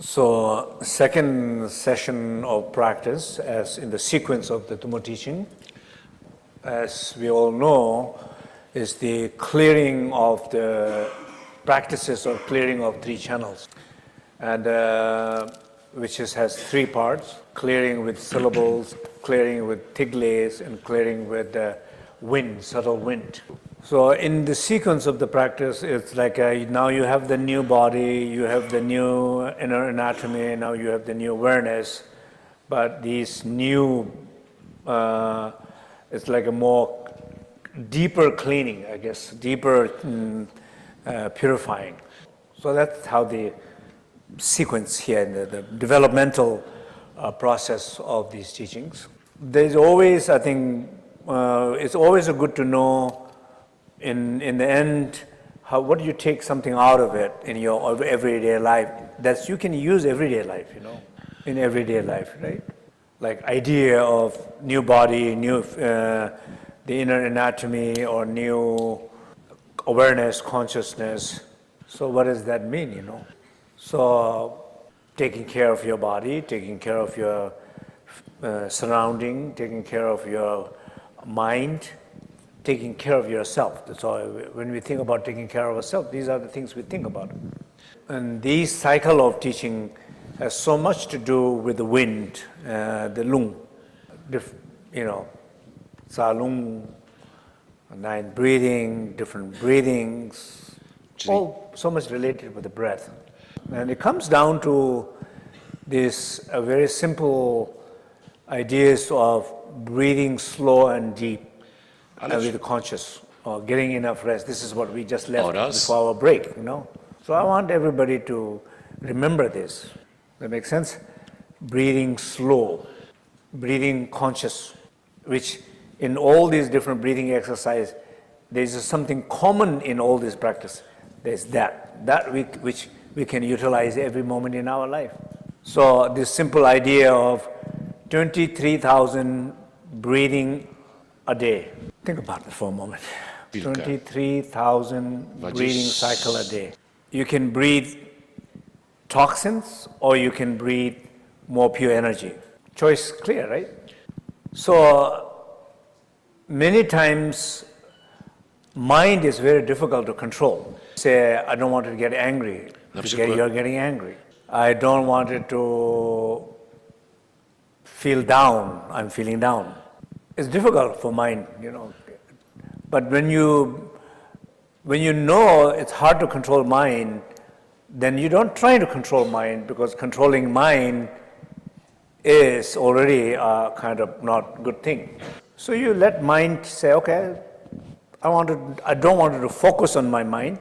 So, second session of practice, as in the sequence of the Tummo teaching, as we all know, is the clearing of the practices or clearing of three channels, and has three parts: clearing with syllables, clearing with tigles, and clearing with wind, subtle wind. So in the sequence of the practice, it's like now you have the new body, you have the new inner anatomy, now you have the new awareness, but these new, it's like a more deeper cleaning, I guess, deeper purifying. So that's how the sequence here, the developmental process of these teachings. There's always, I think, it's always good to know in the end, what do you take something out of it in your everyday life that you can use everyday life, in everyday life, right? Like idea of new body, new the inner anatomy, or new awareness, consciousness. So what does that mean, So taking care of your body, taking care of your surrounding, taking care of your mind, taking care of yourself. That's all. When we think about taking care of ourselves, these are the things we think about. And this cycle of teaching has so much to do with the wind, the lung, sa lung, 9 breathing, different breathings, all so much related with the breath. And it comes down to this very simple ideas of breathing slow and deep. With the conscious, or getting enough rest. This is what we just left before our break, So I want everybody to remember this. That makes sense? Breathing slow, breathing conscious, which in all these different breathing exercise, there's something common in all this practice. There's which we can utilize every moment in our life. So this simple idea of 23,000 breathing a day. Think about it for a moment. 23,000 breathing cycle a day. You can breathe toxins or you can breathe more pure energy. Choice clear, right? So many times mind is very difficult to control. Say, I don't want to get angry. You're getting angry. I don't want it to feel down. I'm feeling down. It's difficult for mind, But when you know it's hard to control mind, then you don't try to control mind, because controlling mind is already a kind of not good thing. So you let mind say, okay, I don't want to focus on my mind.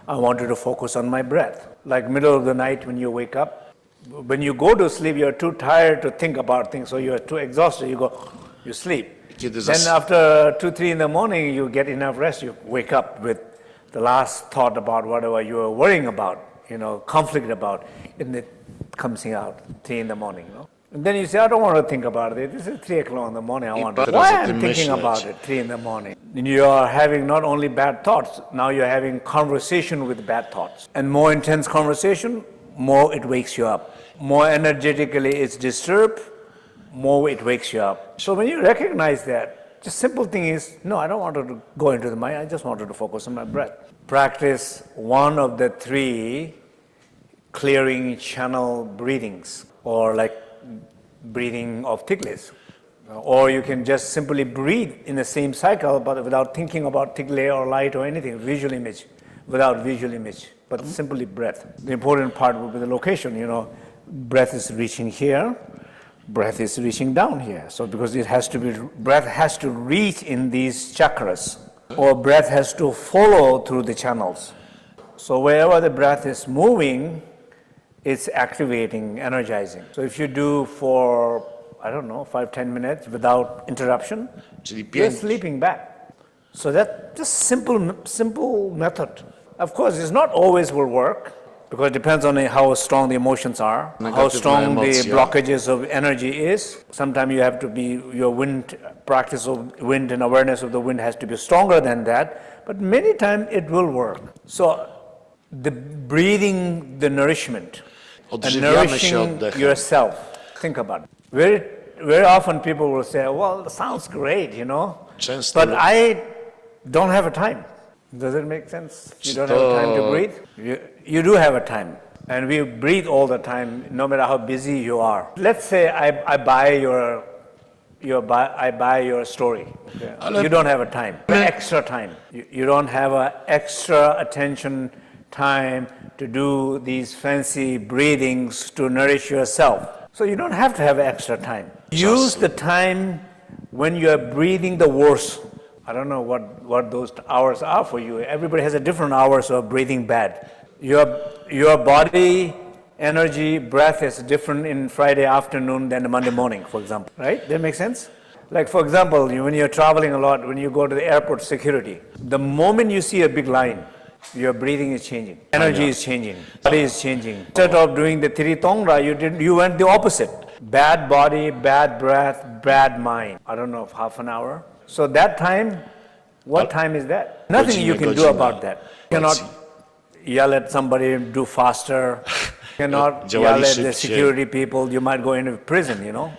I wanted to focus on my breath. Like middle of the night when you wake up, when you go to sleep, you're too tired to think about things, so you're too exhausted, you sleep. Then after 2-3 in the morning, you get enough rest, you wake up with the last thought about whatever you were worrying about, conflict about, and it comes out 3 in the morning, And then you say, I don't want to think about it. This is 3 o'clock in the morning, why I'm thinking about it 3 in the morning? And you are having not only bad thoughts, now you're having conversation with bad thoughts. And more intense conversation, more it wakes you up. More energetically it's disturbed, more it wakes you up. So when you recognize that, the simple thing is, no, I don't want to go into the mind, I just wanted to focus on my breath. Practice one of the 3 clearing channel breathings, or like breathing of tigles. Or you can just simply breathe in the same cycle, but without thinking about tigle or light or anything, without visual image, but simply breath. The important part will be the location, breath is reaching here, breath is reaching down here. So because breath has to reach in these chakras, or breath has to follow through the channels. So wherever the breath is moving, it's activating, energizing. So if you do for, 5-10 minutes without interruption, you're sleeping back. So that's just simple method. Of course, it's not always will work, because it depends on how strong the emotions are, how strong the blockages of energy is. Sometimes you have to be, your wind, practice of wind and awareness of the wind has to be stronger than that, but many times it will work. So the breathing, the nourishment, and Odżywiamy się nourishing oddechem. yourself. Think about it. Very often people will say, well, it sounds great, Często but I don't have a time. Does it make sense? You don't have a time to breathe? You do have a time. And we breathe all the time, no matter how busy you are. Let's say I buy your story. Okay? You don't have a time, extra time. You don't have an extra attention time to do these fancy breathings to nourish yourself. So you don't have to have extra time. Use the time when you are breathing the worst. I don't know what those hours are for you. Everybody has a different hours of breathing bad. Your body energy, breath is different in Friday afternoon than Monday morning, for example, right? That makes sense? Like, for example, when you're traveling a lot, when you go to the airport security, the moment you see a big line, your breathing is changing, energy is changing, body is changing. Instead of doing the Tiritongra, you went the opposite. Bad body, bad breath, bad mind. I don't know, half an hour. So that time, what time is that? Nothing you can do about that. You cannot yell at somebody, do faster. You cannot yell at the security people. You might go into prison,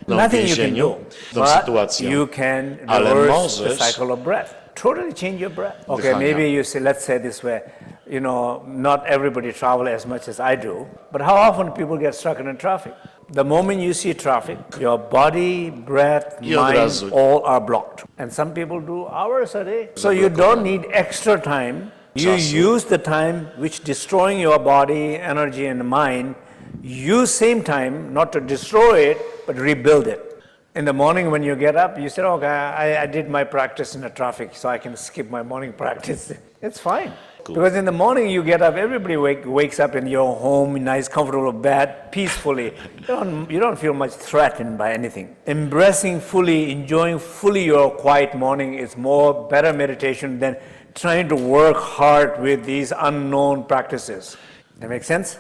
Nothing you can do. But you can reverse the cycle of breath. Totally change your breath. Okay, maybe you say, let's say this way, not everybody travel as much as I do, but how often people get stuck in traffic? The moment you see traffic, your body, breath, mind, all are blocked. And some people do hours a day. So you don't need extra time. You use the time which destroying your body, energy, and mind. Use same time not to destroy it, but rebuild it. In the morning when you get up, you say, okay, I did my practice in the traffic, so I can skip my morning practice. It's fine. Cool. Because in the morning you get up, everybody wakes up in your home, nice, comfortable bed, peacefully. You don't feel much threatened by anything. Embracing fully, enjoying fully your quiet morning is more better meditation than trying to work hard with these unknown practices. That makes sense?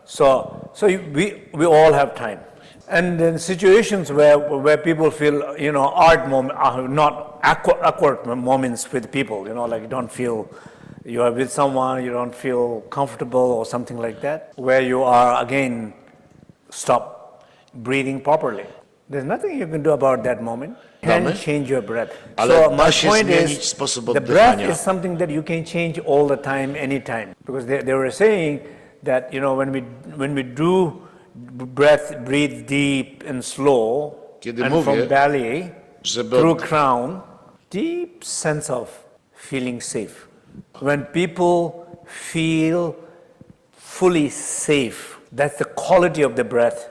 So we all have time. And in situations where people feel, odd moment, not awkward moments with people, like you don't feel you are with someone, you don't feel comfortable or something like that, where you are, again, stop breathing properly. There's nothing you can do about that moment. You can change your breath. So my point is, the breath is something that you can change all the time, anytime. Because they were saying that, when we do breathe deep and slow, and from belly through crown, deep sense of feeling safe. When people feel fully safe, that's the quality of the breath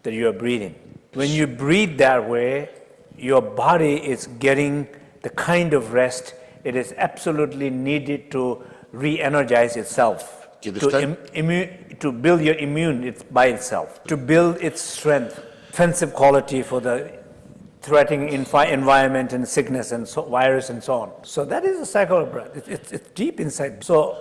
that you are breathing. When you breathe that way, your body is getting the kind of rest it is absolutely needed to re-energize itself, to build your immune by itself, to build its strength, defensive quality for the threatening environment and sickness and virus and so on. So that is a cycle of breath. It's deep inside. So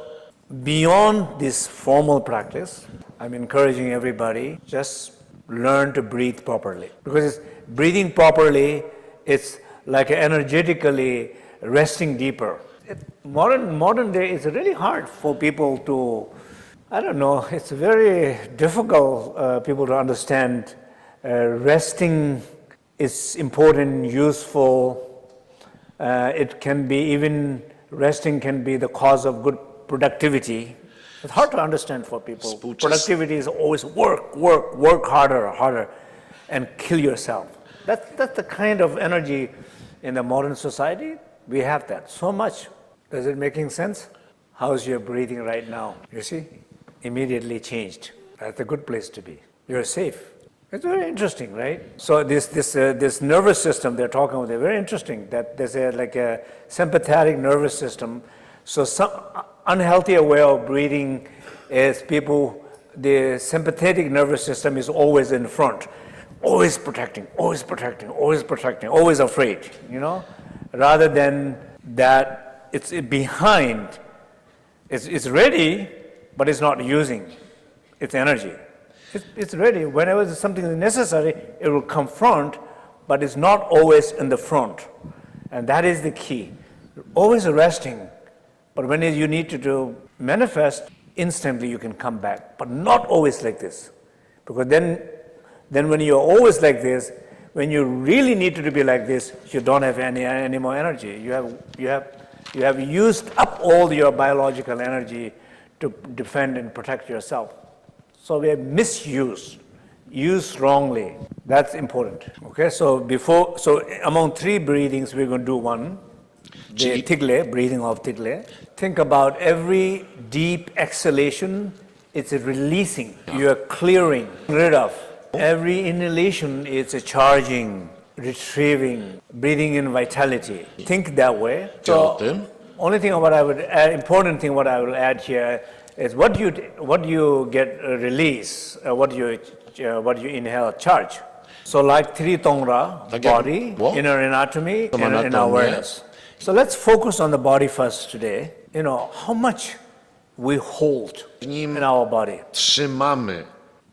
beyond this formal practice, I'm encouraging everybody, just learn to breathe properly. Because breathing properly, it's like energetically resting deeper. Modern day, it's really hard for people to, it's very difficult people to understand resting is important, useful. It can be resting can be the cause of good productivity. It's hard to understand for people. Productivity is always work harder, and kill yourself. That's the kind of energy in the modern society. We have that so much. Does it making sense? How's your breathing right now? You see? Immediately changed. That's a good place to be. You're safe. It's very interesting, right? So this nervous system they're talking about, they're very interesting. That there's a sympathetic nervous system. So some unhealthy way of breathing is the sympathetic nervous system is always in front, always protecting, always afraid, rather than that it's behind, it's ready, but it's not using its energy. It's ready. Whenever something is necessary, it will confront, but it's not always in the front. And that is the key. Always resting, but when you need to manifest, instantly you can come back, but not always like this. Because then when you're always like this, when you really need to be like this, you don't have any more energy. You have used up all your biological energy to defend and protect yourself. So we have misused, used wrongly. That's important. Okay, so among three breathings, we're going to do one. The Tigle, breathing of Tigle. Think about every deep exhalation, it's a releasing. You are clearing, rid of. Every inhalation is a charging, retrieving, breathing in vitality. Think that way. So, only thing what I would add, important thing what I will add here is what you get release, what you inhale, charge. So like Tongra, body, inner anatomy, inner awareness. So let's focus on the body first today. You know, how much we hold in our body. Trzymamy.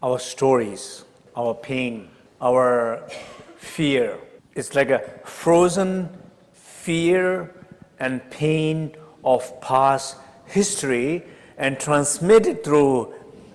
Our stories, our pain, our fear. It's like a frozen fear and pain of past history and transmitted through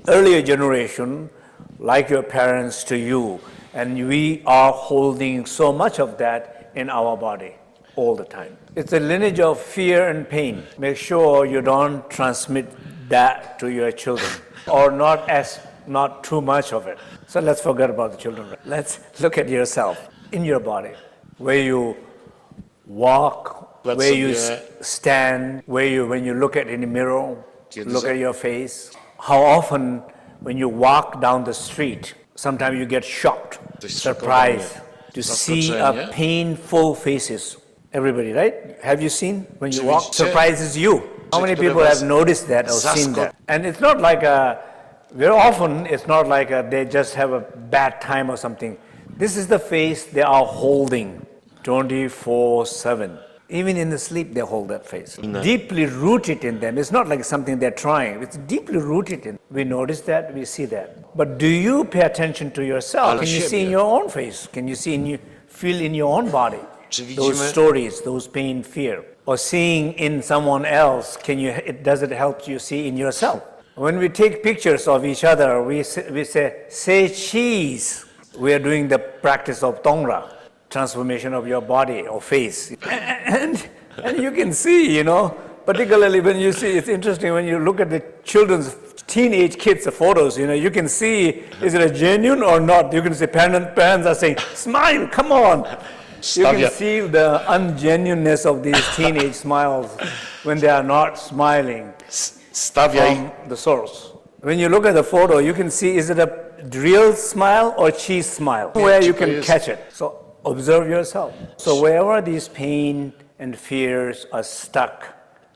earlier generation, like your parents to you. And we are holding so much of that in our body all the time. It's a lineage of fear and pain. Make sure you don't transmit that to your children or not too much of it. So let's forget about the children. Let's look at yourself in your body, where you walk, where you stand, when you look at in the mirror, look at your face. How often when you walk down the street, sometimes you get shocked, surprised to see a painful faces. Everybody, right? Have you seen when you walk? Surprises you. How many people have noticed that or seen that? And it's not like very often it's not like they just have a bad time or something. This is the face they are holding 24/7. Even in the sleep, they hold that face. Deeply rooted in them. It's not like something they're trying. It's deeply rooted in. We notice that, we see that. But do you pay attention to yourself? Can you see in your own face? Can you feel in your own body? Those stories, those pain, fear. Or seeing in someone else, does it help you see in yourself? When we take pictures of each other, we say cheese. We are doing the practice of Tongra, transformation of your body or face. And you can see, particularly when you see, it's interesting when you look at the teenage kids' photos, you can see, is it a genuine or not? You can see parents are saying, smile, come on. You can see the ungenuineness of these teenage smiles when they are not smiling from the source. When you look at the photo, you can see, is it a real smile or cheese smile? Where you can catch it. So observe yourself. So wherever these pain and fears are stuck,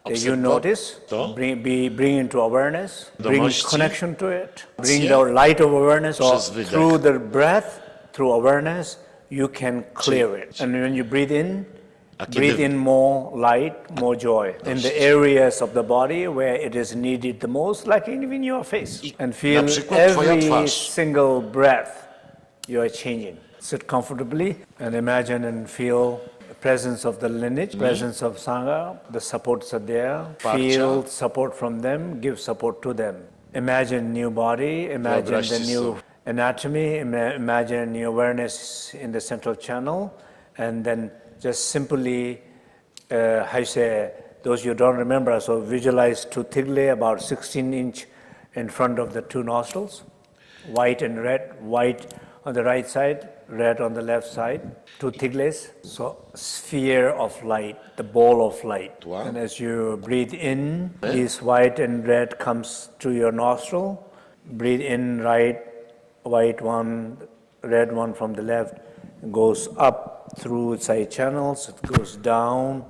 that you notice, bring into awareness, bring connection to it, bring the light of awareness, or through the breath, through awareness, you can clear it. And when you breathe in more light, more joy in the areas of the body where it is needed the most, like even your face. And feel every single breath you are changing. Sit comfortably and imagine and feel the presence of the lineage, presence of Sangha. The supports are there. Feel support from them, give support to them. Imagine new body, imagine the new anatomy, imagine new awareness in the central channel, and then just simply, those you don't remember, so visualize two Tigle about 16-inch in front of the two nostrils, white and red, white on the right side, red on the left side, two Tigles. So sphere of light, the ball of light. Wow. And as you breathe in, this white and red comes to your nostril. Breathe in right, white one, red one from the left, goes up through side channels, it goes down,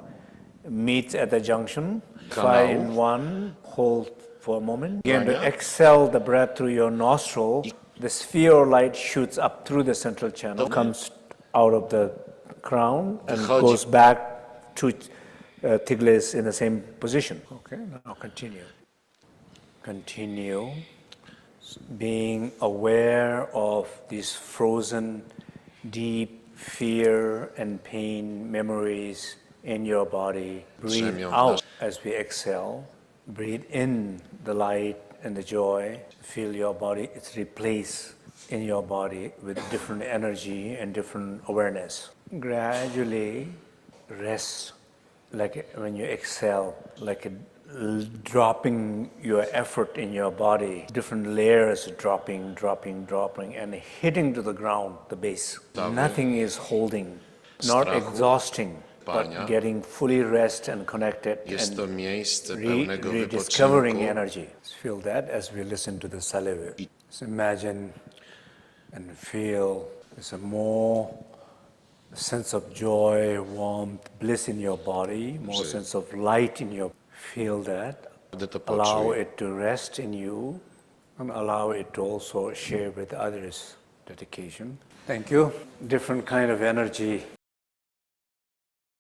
meets at the junction, 5 in 1, hold for a moment. Begin to exhale the breath through your nostril. The sphere of light shoots up through the central channel, comes out of the crown and goes back to Tigles in the same position. Okay, now continue. Continue being aware of these frozen, deep fear and pain memories in your body. Breathe out as we exhale. Breathe in the light and the joy. Feel your body, it's replaced in your body with different energy and different awareness. Gradually rest, like when you exhale, like dropping your effort in your body, different layers dropping, and hitting to the ground, the base. Nothing is holding, not strachu, exhausting, but spania. getting fully rest and connected Jest to and miejsce pełnego rediscovering wypoczynku. energy. Feel that as we listen to the Salve. So imagine and feel there's a more sense of joy, warmth, bliss in your body, more sense of light in your. Feel that. To Allow poczuj. it to rest in you and allow it to also share with others. Dedication. Thank you. Different kind of energy